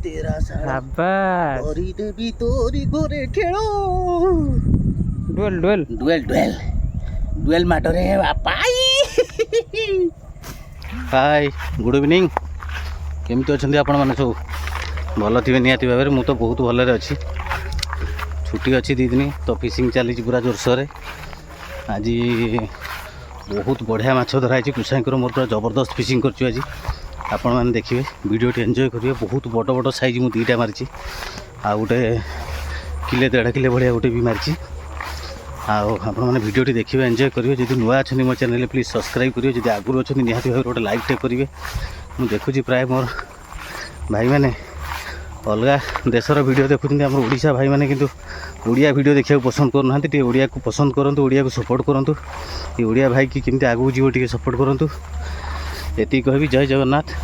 तेरा सारा शाबाश तोरी देवी तोरी गोरे खेलो डुएल डुएल डुएल डुएल डुएल माटरे बापाई हाय गुड इवनिंग केमती अच्छा आपण मैंने सब भल थे निहाती भाव में मुझे तो बहुत भलरे अच्छी छुट्टी अच्छी 2 दिन तो फिशिंग चली पूरा जोरसोर आज बहुत बढ़िया माछ धराई कुसाईकर मोर पूरा जबरदस्त फिशिंग कर आज आपण मैंने देखिए वीडियो एंजॉय करेंगे बहुत बड़ बड़ साइज मुझे 2टा मारी आ गोटे किले 1.5 किलो भाया गोटे भी मारी आपण मैंने वीडियो देखिए एंजॉय करेंगे जब नुआ अच्छा मो चैनल प्लीज सब्सक्राइब करेंगे जब आगुरी अच्छा निहाती भाव गोटे लाइक टे करेंगे मुझे देखुची प्राय मोर भाई मैंने अलग देशर वीडियो देखुं आम ओडिशा भाई मैंने किंतु ओडिया वीडियो देखा पसंद करना टे ओडिया को पसंद करूँ ओडिया को सपोर्ट करूँ ये ओडिया भाई की केमती आगू जीव टे सपोर्ट करूँ ये कहबी जय जगन्नाथ।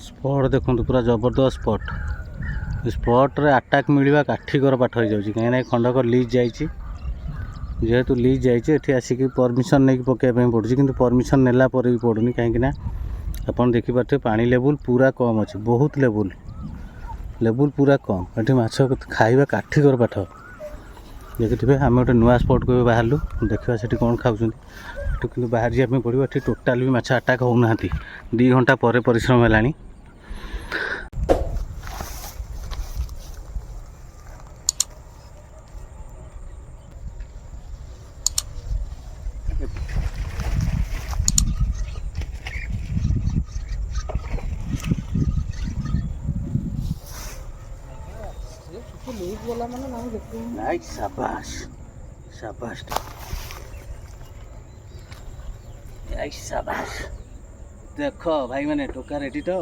स्पॉट देखो पूरा जबरदस्त स्पॉट स्पॉट रे अटैक मिलवा काठिकर पाठ हो जाए कहीं खंडक लीज जाइए जेहेतु लीज जाइए आसिक परमिशन नहीं पकड़ पड़े कि परमिशन नेला पर भी पड़ूनी कहीं आप देखिपे पानी लेवल पूरा कम अच्छे बहुत लेवल पूरा कम ये माछ खाଇବା काठिकर पाठ देखिए आम गोटे नुआ स्पॉट को बाहरलु देखा से कौन खाऊँ कि बाहर जावाई पड़ो ये टोटाल भी माछ अटैक होना 2 घंटा पर परिश्रम है शाबाश शाबाश शाबाश देख भाई मैंने टोका रेडी तो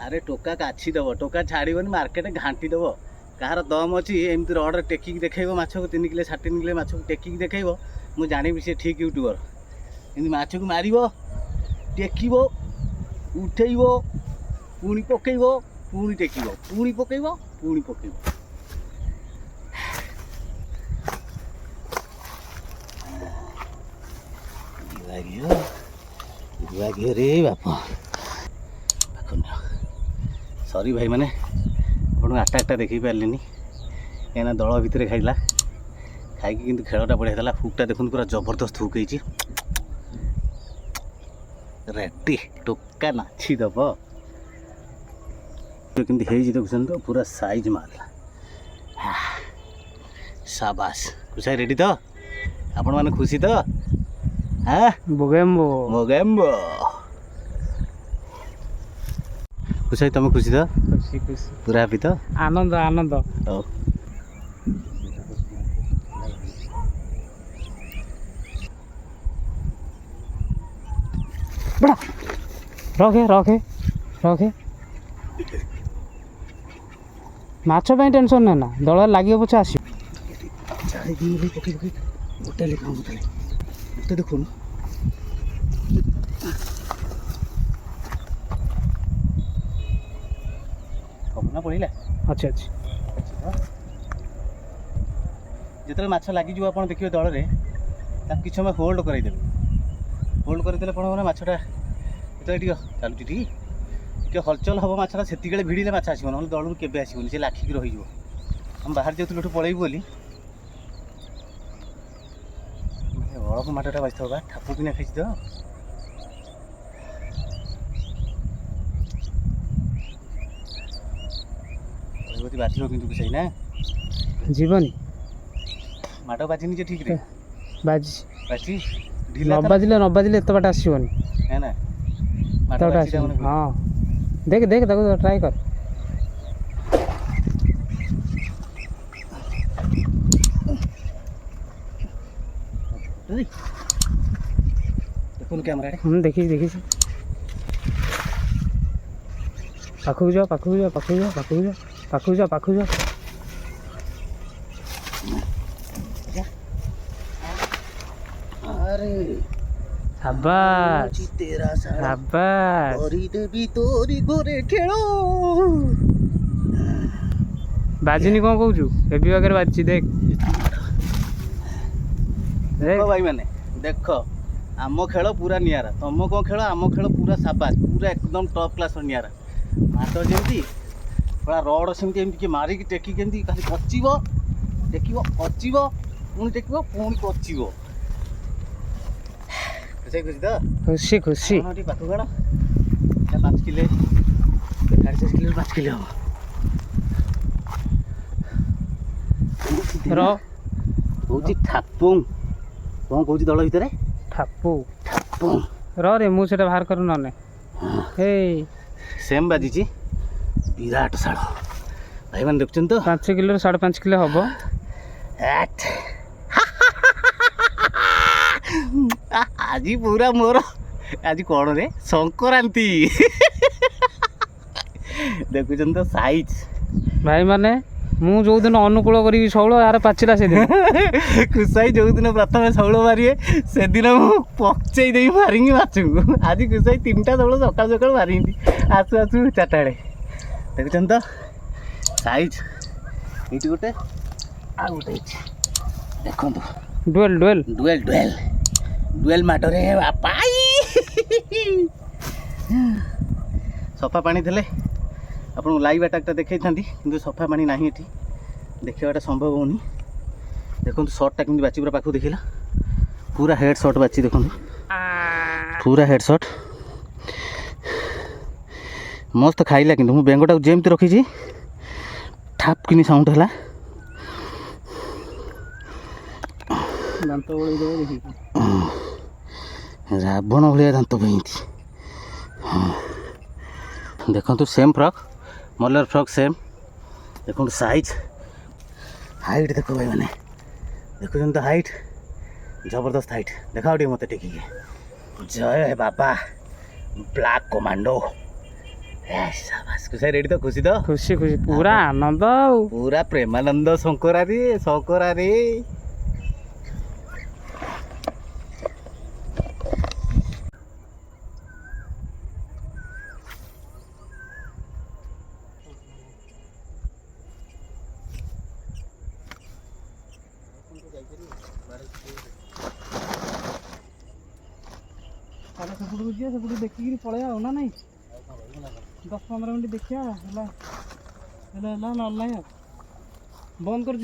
अरे टोका काछी दब टोका छाड़बनी मार्केट घाटी दब कहार दम अच्छी एमती रड टेकिक देखो माछ को 3 किलो 3.5 किलो माछ को टेकिक देखो मुझे जानी सी ठीक यूट्यूबर एमती माछ को मार टेक उठेब पुणी पकईब पुणी टेक पुणी पकईब पुणी पकईब रे बापा सॉरी भाई मैंने आपको अटैकटा देखी पारे कहीं दल भितर खाइला खाई कि खेलटा बढ़िया था हुकटा देखो पूरा जबरदस्त हुक रेडी टोका नाची दब कमी देखुन तो पूरा साइज माल शाबाश कुसाई रेडी तो आपण मैंने खुशी तो हाँ मोगेम्बो मोगेम्बो खुशी तुम खुशी तो खुशी खुशी पूरा हैप्पी तो आनंद आनंद बड़ा रखे रखे रखे माछ टेंशन ना दल लगे पछे आस देखो ना पड़ा अच्छा अच्छा जिते माछ लगी आप देखिए दल में कि समय होल्ड करदे होल्ड करदे कौन हो माछटा जो चलुची टी हलचल हम माछटा से भिड़े माछ आसो ना दल के आसबनी से लाखिक रही हम बाहर जाऊँ पलैबू बोली बड़क माटटा बाजि था ठापू किना खाई तो बाजिब कि कुछ ना जीवनी माट बाजिनी जे ठीक रे बाजी बाजी न बाजिले एत बाट आसबनी है ना माट बाजी हाँ देख देख ट्राई कर देखो कैमरा देखी देखी ପାଖକୁ ଯାଅ ପାଖକୁ ଯାଅ ପାଖକୁ ଯାଅ ପାଖକୁ ଯାଅ ପାଖକୁ ଯାଅ ପାଖକୁ ଯାଅ। अरे शाबाश तेरा शाबाश। देवी तोरी गोरे खेलो बाजिनी कौन कहूँ हेवी वगैरह बाजी देख देख भाई मैंने देख आम खेल पूरा नियारा तुम कौन खेल आम खेल पूरा साबास पूरा एकदम टॉप क्लास नियारा मात जमी पूरा रड सेमती मारिकी टेकी केमती खाली कचिब टेक कचिब पुणी टेक पुणी कचिब खुशी खुशी तो खुशी खुशी पाख गाड़ 5 किलो 4.5 किलो 5 किलो हम कौन ठापुंग कौन कौन दल भितर ठापू ठापुंग रे मुझे बाहर करू नने हे सेम बाजी विराट शाल भाई मैंने देखुन तो 5 किलो 5.5 किलो हम आज पूरा मोर आज कौन रे संक्रांति देखुन तो साइज भाई माने मु जो दिन अनुकूल करी शौल यार पाचिला से दिन कुसाई जो दिन प्रथम शौल मारे से दिन पचे दे मारी माछ आज कुसाई 3टा शौल सका सका मारी आसु आसु 4टा बेले देखुन तो साइज ये गोटे आ गोटे देखो डुएल डुएल डुएल डुएल डुएल माटरे बापाई सफा पानी थे आपको लाइव अटैकटा देखी था कि सफा पानी ना ये देखाटा संभव होनी देखो शॉटटा केमती बाची पूरा पाखु देखला पूरा हेड शॉट बाची देखो पूरा हेड शॉट मस्त खाइला कि मुझे बेंगटा जमती रखी ठाप किनी साउंड है दांत बड़ी दे देखि रावण भाया दांत बही देखो सेम फ्रॉक मलर फ्रॉक सेम देखो साइज हाइट देखो भाई मैंने देखुन तो हाइट जबरदस्त हाइट देखा टे मत टेक जय है बाबा ब्लैक कमांडो रेडी तो खुशी तो खुशी खुशी पूरा आनंद पूरा प्रेमानंद शंकरा रे सेपटू देखिक पलि ना नहीं 10-15 मिनट देखिए ना बंद कर